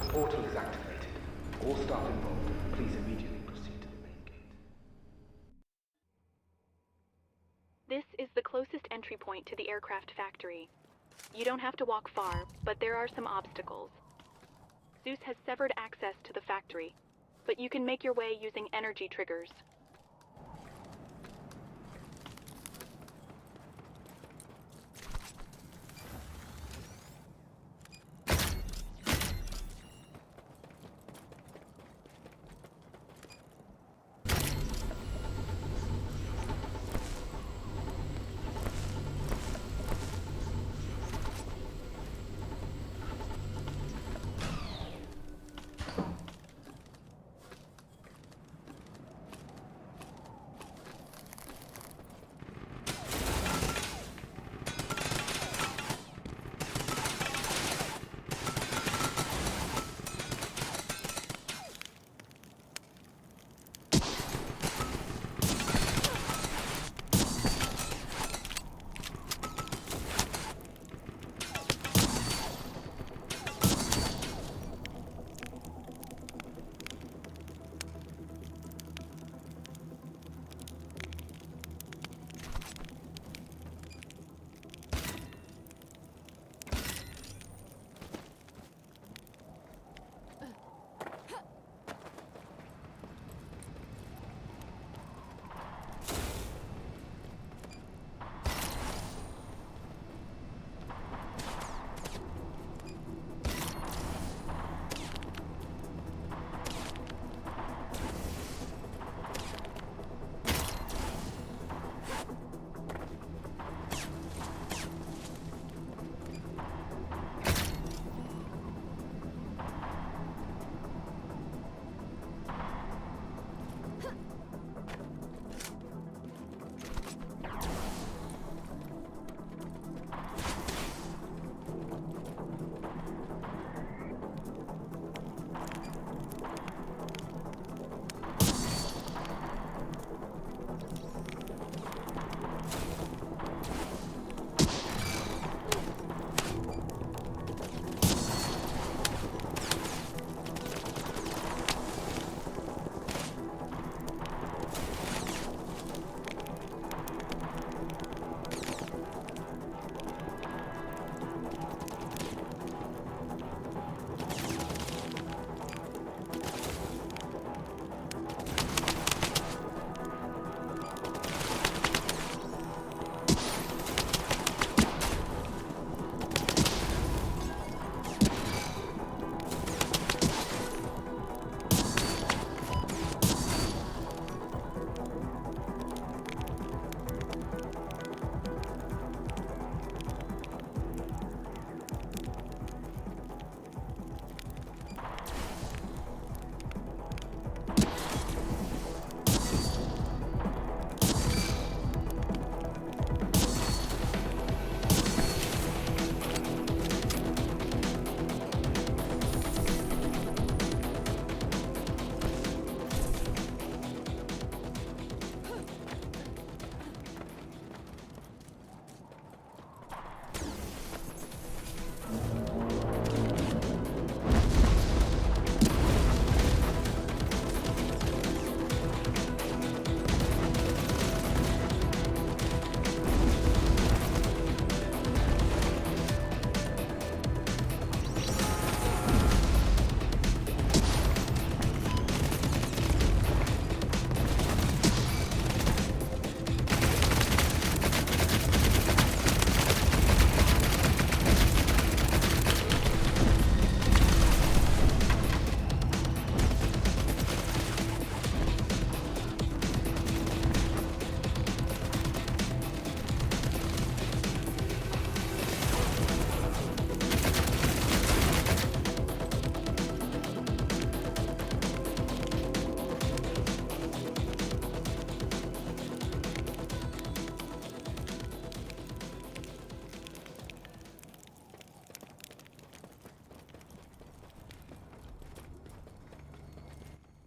Portal is activated. All staff involved, please immediately proceed to the main gate. This is the closest entry point to the aircraft factory. You don't have to walk far, but there are some obstacles. Zeus has severed access to the factory, but you can make your way using energy triggers.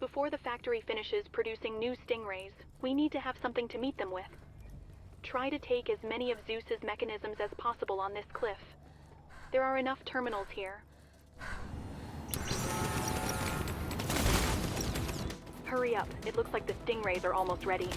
Before the factory finishes producing new stingrays, we need to have something to meet them with. Try to take as many of Zeus's mechanisms as possible on this cliff. There are enough terminals here. Hurry up. It looks like the stingrays are almost ready.